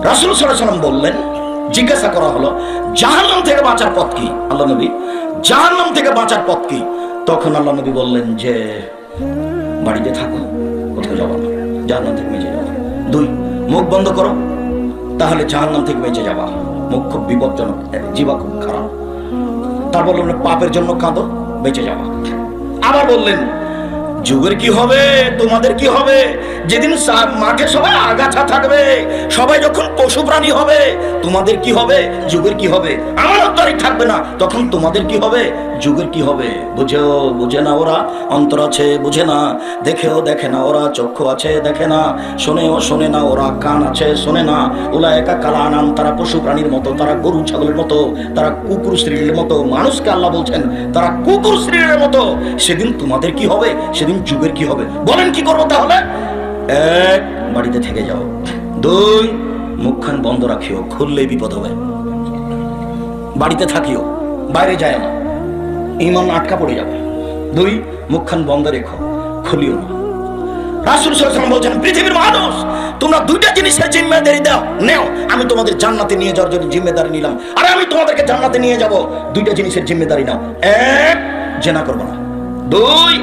রাসূল সাল্লাল্লাহু আলাইহি ওয়াসাল্লাম বললেন, জিজ্ঞাসা করা হলো জাহান্নাম থেকে বাঁচার পথ কি? আল্লাহ নবী, জাহান্নাম থেকে বাঁচার পথ কি? তখন আল্লাহ নবী বললেন যে বাড়িতে থাকো, কোথাও যাবো না, জাহান্নাম থেকে বেঁচে যাবো। 2, মুখ বন্ধ করো, তাহলে জাহান্নাম থেকে বেঁচে যাবা। মুখ খুব বিপজ্জনক, জিহ্বা খুব খারাপ। তারপর বললেন পাপের জন্য কাঁদো, বেঁচে যাবা। আবার বললেন যুগের কি হবে, তোমাদের কি হবে? যেদিন মাঠে সবাই আগাছা থাকবে, সবাই যখন পশু প্রাণী হবে, তোমাদের কি হবে? যুগের কি হবে? আমানতদারি থাকবে না, তখন তোমাদের কি হবে? যুগের কি হবে? বুঝেও বুঝে না ওরা, অন্তর আছে বুঝে না, দেখেও দেখে না ওরা, চক্ষু আছে দেখে না, শোনেও শোনে না ওরা, কান আছে শোনে না। উলায়েকা কাল আনাম, তারা পশু প্রাণীর মতো, তারা গরু ছাগলের মতো, তারা কুকুর শ্রীলের মতো। মানুষকে আল্লাহ বলছেন তারা কুকুর শ্রীলের মতো। সেদিন তোমাদের কি হবে? সেদিন যুগের কি হবে? বলেন কি করবো তাহলে? 1, বাড়িতে থেকে যাও। 2, মুখখান বন্ধ রাখিও, খুললেই বিপদ হবে। বাড়িতে থাকিও, বাইরে যায় না, ঈমান আটকা পড়ে যাবে। 2, মুখখান বন্ধ রেখো, খুলিও না। রাসূল সাল্লাল্লাহু আলাইহি ওয়াসাল্লাম বলছেন পৃথিবীর মানুষ, তোমরা 2টা জিনিসের জিম্মেদারি দাও, নেও। আমি তোমাদের জান্নাতে নিয়ে যাওয়ার জন্য জিম্মেদারি নিলাম, আর আমি তোমাদেরকে জান্নাতে নিয়ে যাব। 2টা জিনিসের জিম্মেদারি নাও। 1, জেনা করবে না। 2,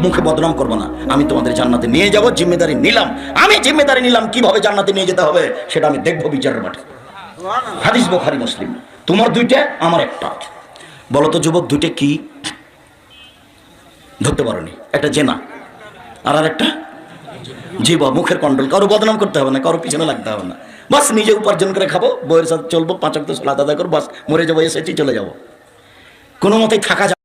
মুখে বদনাম করবো না। আমি তোমাদের জান্নাতে নিয়ে যাব, জিম্মেদারি নিলাম। আমি জিম্মেদারি নিলাম, কিভাবে জান্নাতে নিয়ে যেতে হবে সেটা আমি দেখবো বিচারের মাঠে। হাদিস বুখারী মুসলিম। তোমার 2টা, আমার 1টা। বলো তো যুবক, 2টা কি ধরতে পারোনি? একটা জেনা, আর একটা জিহ্বা, মুখের কন্ট্রোল। কারো বদনাম করতে হবে না, কারো পিছনে লাগতে হবে না, বাস নিজে উপার্জন করে খাবো, বউয়ের সাথে চলবো, 5 ওয়াক্ত সালাত আদায় করবো, বাস মরে যাবো, এসেছি চলে যাবো। কোনো মতেই থাকা